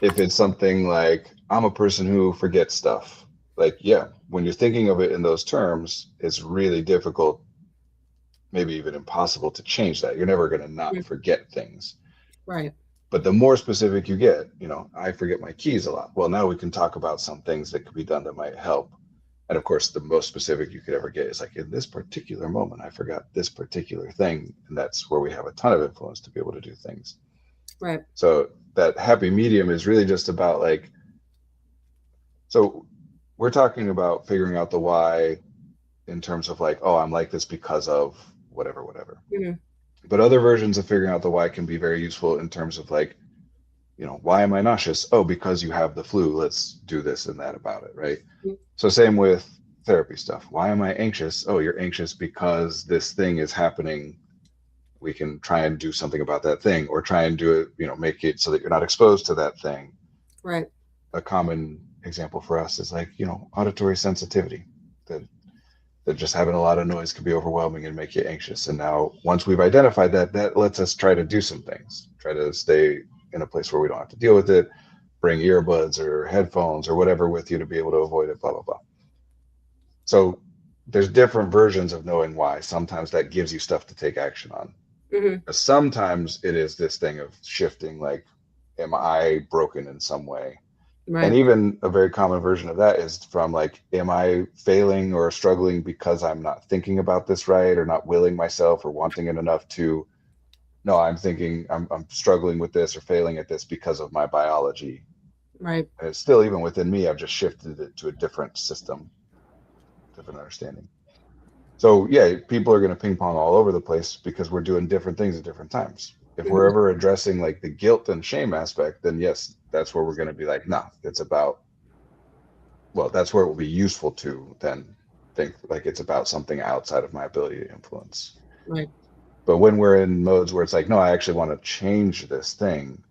if it's something like I'm a person who forgets stuff, like yeah, when you're thinking of it in those terms, it's really difficult, maybe even impossible to change that. You're never going to not Mhm. forget things. Right. But the more specific you get, I forget my keys a lot. Well, now we can talk about some things that could be done that might help. And of course, the most specific you could ever get is like in this particular moment, I forgot this particular thing. And that's where we have a ton of influence to be able to do things. Right. So that happy medium is really just about like, so we're talking about figuring out the why in terms of like, oh, I'm like this because of whatever, whatever. Hmm. But other versions of figuring out the why can be very useful in terms of like, why am I nauseous? Oh, because you have the flu. Let's do this and that about it, right? So same with therapy stuff. Why am I anxious? Oh, you're anxious because this thing is happening. We can try and do something about that thing or try and do it, make it so that you're not exposed to that thing. Right. A common example for us is like, auditory sensitivity. That just having a lot of noise can be overwhelming and make you anxious. And now once we've identified that, that lets us try to do some things, try to stay in a place where we don't have to deal with it, bring earbuds or headphones or whatever with you to be able to avoid it, blah, blah, blah. So there's different versions of knowing why. Sometimes that gives you stuff to take action on. Hmm. Sometimes it is this thing of shifting like am I broken in some way? And Right. even a very common version of that is from like, am I failing or struggling because I'm not thinking about this right, or not willing myself or wanting it enough to, no, I'm thinking I'm struggling with this or failing at this because of my biology. Right. And it's still even within me, I've just shifted it to a different system, different understanding. So yeah, people are going to ping pong all over the place because we're doing different things at different times. If we're Mhm. ever addressing like the guilt and shame aspect, then yes, that's where we're going to be like, no, it's about, well, that's where it will be useful to then think like it's about something outside of my ability to influence. Right. But when we're in modes where it's like, no, I actually want to change this thing,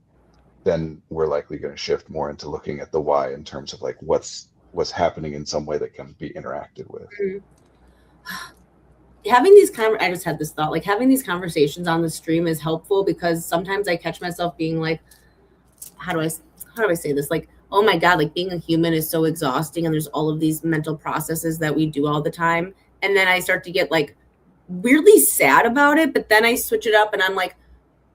then we're likely going to shift more into looking at the why in terms of like what's happening in some way that can be interacted with. Mhm. Having these I just had this thought, like having these conversations on the stream is helpful because sometimes I catch myself being like, how do I how do I say this? Like, oh my God, like being a human is so exhausting and there's all of these mental processes that we do all the time. And then I start to get like weirdly sad about it, but then I switch it up and I'm like,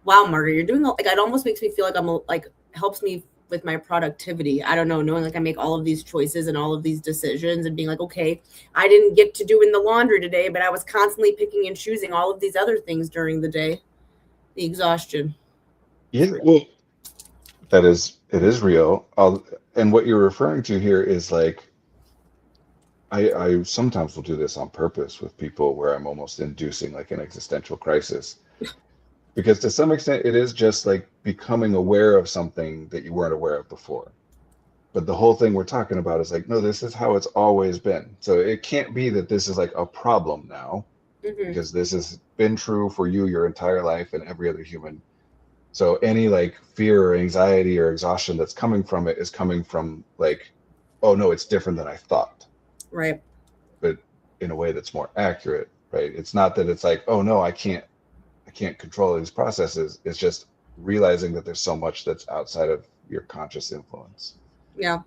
wow, Margaret, you're doing like it almost makes me feel like like helps me with my productivity. I don't know, knowing like I make all of these choices and all of these decisions and being like, okay, I didn't get to doing the laundry today, but I was constantly picking and choosing all of these other things during the day. The exhaustion. Yeah, well, that is, it is real. And what you're referring to here is like, I sometimes will do this on purpose with people where I'm almost inducing like an existential crisis. Because to some extent, it is just like becoming aware of something that you weren't aware of before. But the whole thing we're talking about is like, no, this is how it's always been. So it can't be that this is like a problem now, Mm-hmm. because this has been true for you your entire life and every other human. So any like fear or anxiety or exhaustion that's coming from it is coming from like, oh no, it's different than I thought, Right. but in a way that's more accurate, right? It's not that it's like, oh no, I can't control these processes. It's just realizing that there's so much that's outside of your conscious influence. Yeah.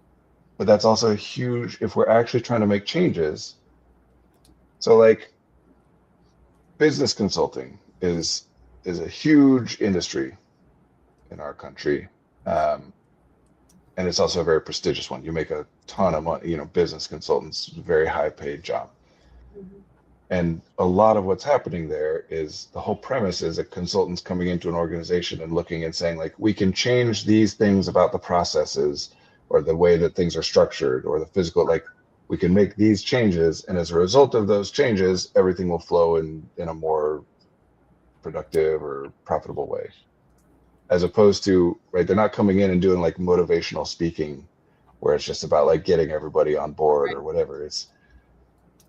But that's also huge if we're actually trying to make changes. So like business consulting is a huge industry in our country. Um, and it's also a very prestigious one. You make a ton of money, business consultants, very high paid job. Mm-hmm. And a lot of what's happening there is the whole premise is that consultants coming into an organization and looking and saying like, we can change these things about the processes or the way that things are structured or the physical, like we can make these changes. And as a result of those changes, everything will flow in a more productive or profitable way. As opposed to, right, they're not coming in and doing like motivational speaking where it's just about like getting everybody on board Right. or whatever. It's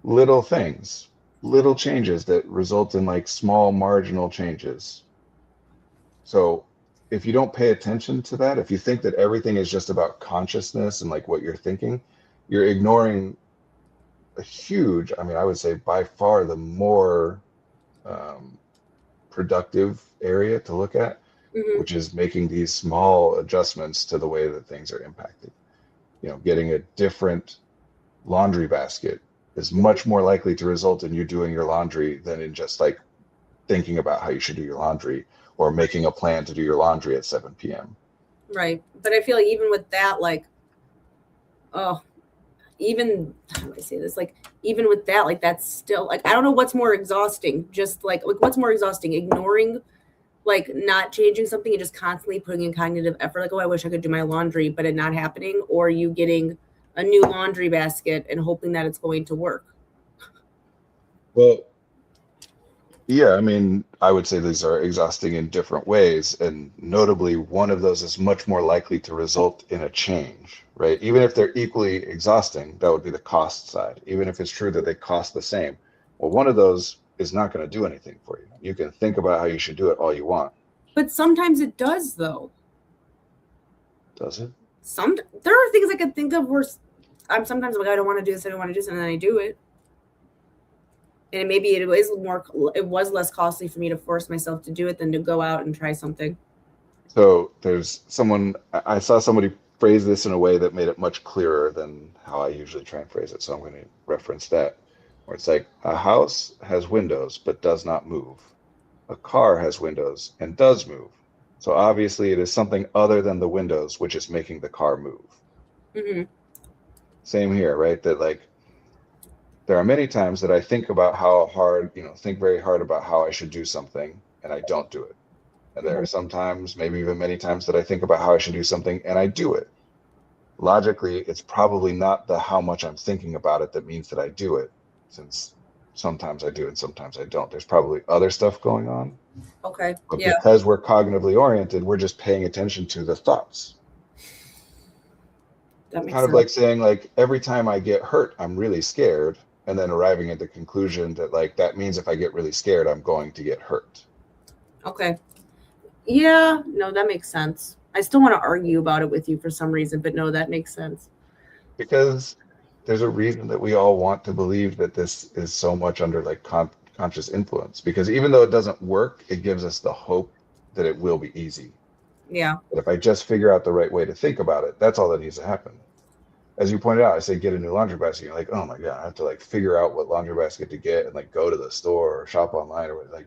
little things, little changes that result in like small marginal changes. So if you don't pay attention to that, if you think that everything is just about consciousness and like what you're thinking, you're ignoring a huge, I mean, I would say by far the more um, productive area to look at, Mm-hmm. which is making these small adjustments to the way that things are impacted. Getting a different laundry basket is much more likely to result in you doing your laundry than in just like thinking about how you should do your laundry or making a plan to do your laundry at 7 p.m. Right. But I feel like even with that, like, oh, even how do I say this? Like, even with that, like that's still like I don't know what's more exhausting. Just like what's more exhausting? Ignoring like not changing something and just constantly putting in cognitive effort, like, oh, I wish I could do my laundry, but it not happening, or you getting a new laundry basket and hoping that it's going to work. Well, yeah, I mean, I would say these are exhausting in different ways. And notably, one of those is much more likely to result in a change, right? Even if they're equally exhausting, that would be the cost side. Even if it's true that they cost the same. Well, one of those is not going to do anything for you. You can think about how you should do it all you want. But sometimes it does though. Does it? Some there are things I could think of where I'm sometimes like I don't want to do this, I don't want to do this, and then I do it. And maybe it was less costly for me to force myself to do it than to go out and try something. So there's someone, I saw somebody phrase this in a way that made it much clearer than how I usually try and phrase it. So I'm going to reference that, where it's like a house has windows but does not move. A car has windows and does move. So obviously it is something other than the windows which is making the car move. Hmm. Same here, right? That like there are many times that I think about how hard, think very hard about how I should do something and I don't do it. And there Hmm. are sometimes, maybe even many times, that I think about how I should do something and I do it. Logically, it's probably not the how much I'm thinking about it that means that I do it, since sometimes I do and sometimes I don't. There's probably other stuff going on, Okay. but Yeah. because we're cognitively oriented, we're just paying attention to the thoughts. That makes Kind of sense. like saying, like, every time I get hurt, I'm really scared, and then arriving at the conclusion that, like, that means if I get really scared, I'm going to get hurt. Okay. Yeah. No, that makes sense. I still want to argue about it with you for some reason, but no, that makes sense. Because there's a reason that we all want to believe that this is so much under like conscious influence, because even though it doesn't work, it gives us the hope that it will be easy. Yeah. But if I just figure out the right way to think about it, that's all that needs to happen. As you pointed out, I say get a new laundry basket. You're like, oh my god, I have to like figure out what laundry basket to get and like go to the store or shop online or what, like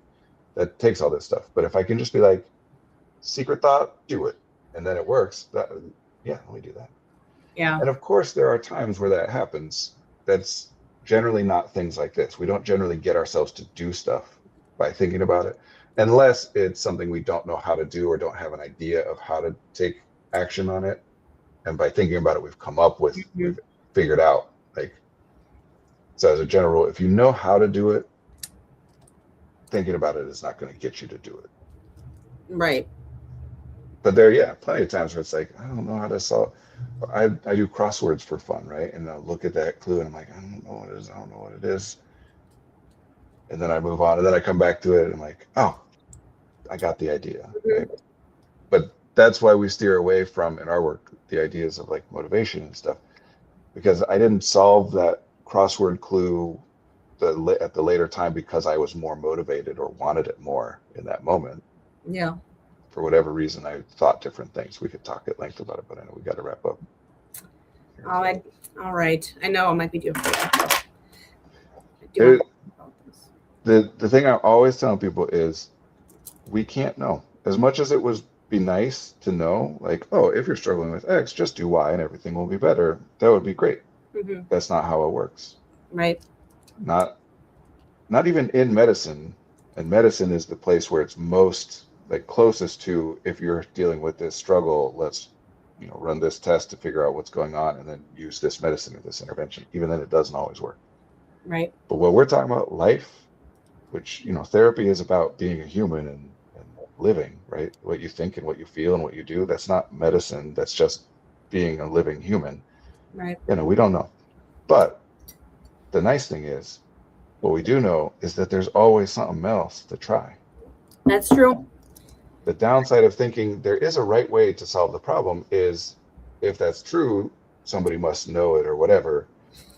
that takes all this stuff. But if I can just be like, secret thought, do it, and then it works, that, yeah, let me do that. Yeah. And of course, there are times where that happens. That's generally not things like this. We don't generally get ourselves to do stuff by thinking about it, unless it's something we don't know how to do or don't have an idea of how to take action on it. And by thinking about it, Mhm. we've figured out. Like, so as a general rule, if you know how to do it, thinking about it is not going to get you to do it. Right. But there, yeah, plenty of times where it's like, I don't know how to solve. I do crosswords for fun, right? And I'll look at that clue and I'm like, I don't know what it is. I don't know what it is. And then I move on, and then I come back to it and I'm like, oh, I got the idea, Mhm. right? But that's why we steer away from, in our work, the ideas of like motivation and stuff, because I didn't solve that crossword clue at the later time because I was more motivated or wanted it more in that moment. Yeah. For whatever reason, I thought different things. We could talk at length about it, but I know we got to wrap up. Oh, all right. I know I might be doing that. I do want There, to talk about this. the thing I'm always telling people is we can't know. As much as it would be nice to know, like, oh, if you're struggling with X, just do Y and everything will be better. That would be great. Hmm. That's not how it works. Right. Not not even in medicine. And medicine is the place where it's most like closest to, if you're dealing with this struggle, let's run this test to figure out what's going on and then use this medicine or this intervention. Even then it doesn't always work. Right. But what we're talking about, life, which therapy is about being a human and living, right? What you think and what you feel and what you do, that's not medicine, that's just being a living human. Right. We don't know. But the nice thing is, what we do know is that there's always something else to try. That's true. The downside of thinking there is a right way to solve the problem is, if that's true, somebody must know it or whatever,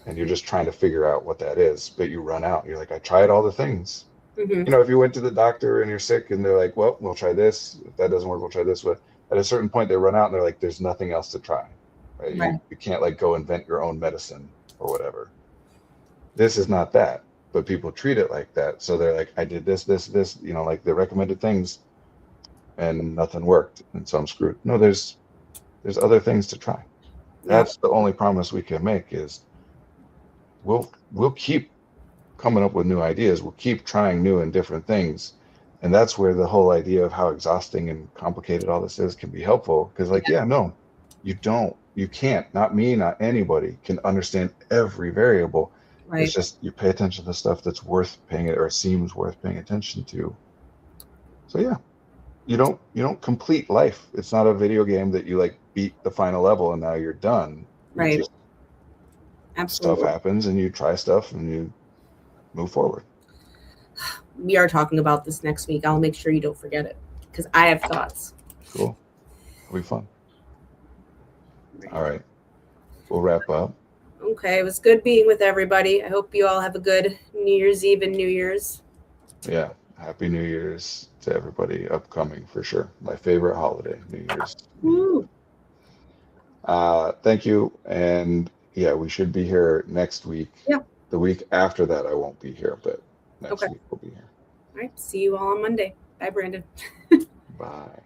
and you're just trying to figure out what that is, but you run out. You're like, I tried all the things. Hmm. If you went to the doctor and you're sick and they're like, well, we'll try this. If that doesn't work, we'll try this. But at a certain point, they run out and they're like, there's nothing else to try. Right? Right. You can't like go invent your own medicine or whatever. This is not that, but people treat it like that. So they're like, I did this, like the recommended things, and nothing worked, and so I'm screwed. No, there's other things to try. Yeah. That's the only promise we can make, is we'll keep coming up with new ideas. We'll keep trying new and different things. And that's where the whole idea of how exhausting and complicated all this is can be helpful. Because like, yeah, no, you can't, not me, not anybody can understand every variable. Right. It's just you pay attention to stuff that's worth paying it or seems worth paying attention to. So yeah, you don't complete life. It's not a video game that you like beat the final level and now you're done. You Right. just, stuff Absolutely. happens and you try stuff and you move forward. We are talking about this next week. I'll make sure you don't forget it because I have thoughts. Cool. It'll be fun. All right. We'll wrap up. Okay. It was good being with everybody. I hope you all have a good New Year's Eve and New Year's. Yeah. Happy New Year's to everybody upcoming for sure. My favorite holiday, New Year's. Woo. Thank you. And yeah, we should be here next week. Yeah. The week after that, I won't be here, but next Okay. week we'll be here. All right. See you all on Monday. Bye, Brandon. Bye.